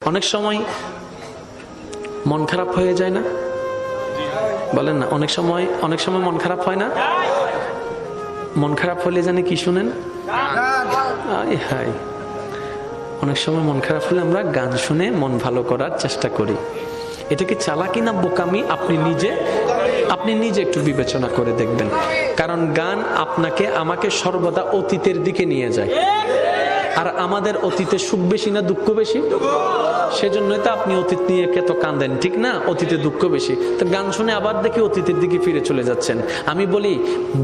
অনেক সময় মন খারাপ হয়ে যায় না? বলেন না, অনেক সময় মন খারাপ হয় না? মন খারাপ হলে জানে কি শুনেন? হাই, অনেক সময় মন খারাপ হলে আমরা গান শুনে মন ভালো করার চেষ্টা করি। এটা কি চালাকি না বোকামি? আপনি নিজে একটু বিবেচনা করে দেখবেন। কারণ গান আপনাকে আমাকে সর্বদা অতীতের দিকে নিয়ে যায়। আর আমাদের অতীতে সুখ বেশি না দুঃখ বেশি? সেজন্যই তো আপনি অতীত নিয়ে কত কাঁদেন, ঠিক না? অতীতে দুঃখ বেশি, তো গান শুনে আবার দেখি অতীতের দিকে ফিরে চলে যাচ্ছেন। আমি বলি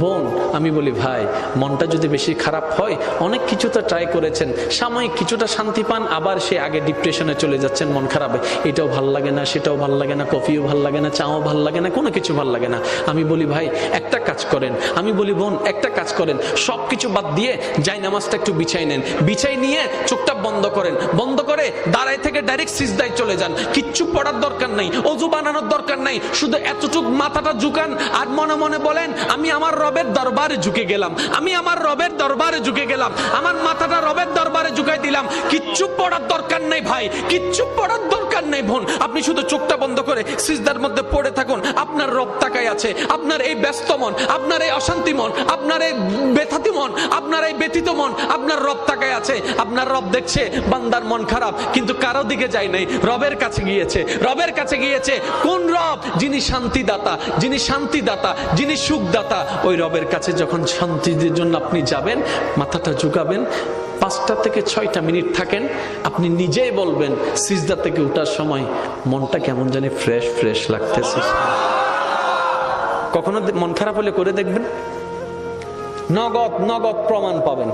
বোন, আমি বলি ভাই, মনটা যদি বেশি খারাপ হয়, অনেক কিছু তো ট্রাই করেছেন, সাময়িক কিছুটা শান্তি পান, আবার সে আগে ডিপ্রেশনে চলে যাচ্ছেন। মন খারাপ, এটাও ভাল লাগে না, সেটাও ভাল লাগে না, কফিও ভাল লাগে না, চাও ভাল লাগে না, কোনো কিছু ভাল লাগে না। আমি বলি ভাই একটা কাজ করেন, আমি বলি বোন একটা কাজ করেন, সবকিছু বাদ দিয়ে যাই নামাজটা একটু বিছাই নেন, বিছাই নিয়ে চোখটা বন্ধ করেন, বন্ধ করে দাঁড়ায় থেকে ডাইরেক্ট সিজদায় চলে যান। কিচ্ছু পড়ার দরকার নাই, অজু বানানোর দরকার নাই, শুধু এতটুক মাথাটা ঝুঁকান আর মনে মনে বলেন আমি আমার রবের দরবারে ঝুঁকে গেলাম, আমি আমার রবের দরবারে ঝুঁকে গেলাম, আমার মাথাটা রবের দরবারে ঝুঁকাই দিলাম। কিচ্ছু পড়ার দরকার নেই ভাই, কিচ্ছু পড়ার দরকার নেই বোন, আপনি শুধু চোখটা বন্ধ করে সিজদার মধ্যে পড়ে থাকুন। আপনার রব তাকায় আছে, আপনার এই ব্যস্ত মন, আপনার এই অশান্তি মন, আপনার এই ব্যথাতি মন, আপনার এই ব্যথিত মন, আপনার রব তাকায় আছে। আপনার রব দেখছে বান্দার মন খারাপ, কিন্তু কারো দিকে যায় নাই, রবের কাছে গিয়েছে। রবের কাছে গিয়েছে কোন রব? যিনি শান্তিদাতা, যিনি শান্তিদাতা, যিনি সুখদাতা। ওই রবের কাছে যখন শান্তির জন্য আপনি যাবেন, মাথাটা ঝুঁকাবেন, 5টা থেকে 6টা মিনিট থাকেন, আপনি নিজেই বলবেন সিজদা থেকে ওঠার সময় মনটা কেমন জানি ফ্রেশ ফ্রেশ লাগতেছে। কখনো মন খারাপ হলে করে দেখবেন, নগদ প্রমাণ পাবেন।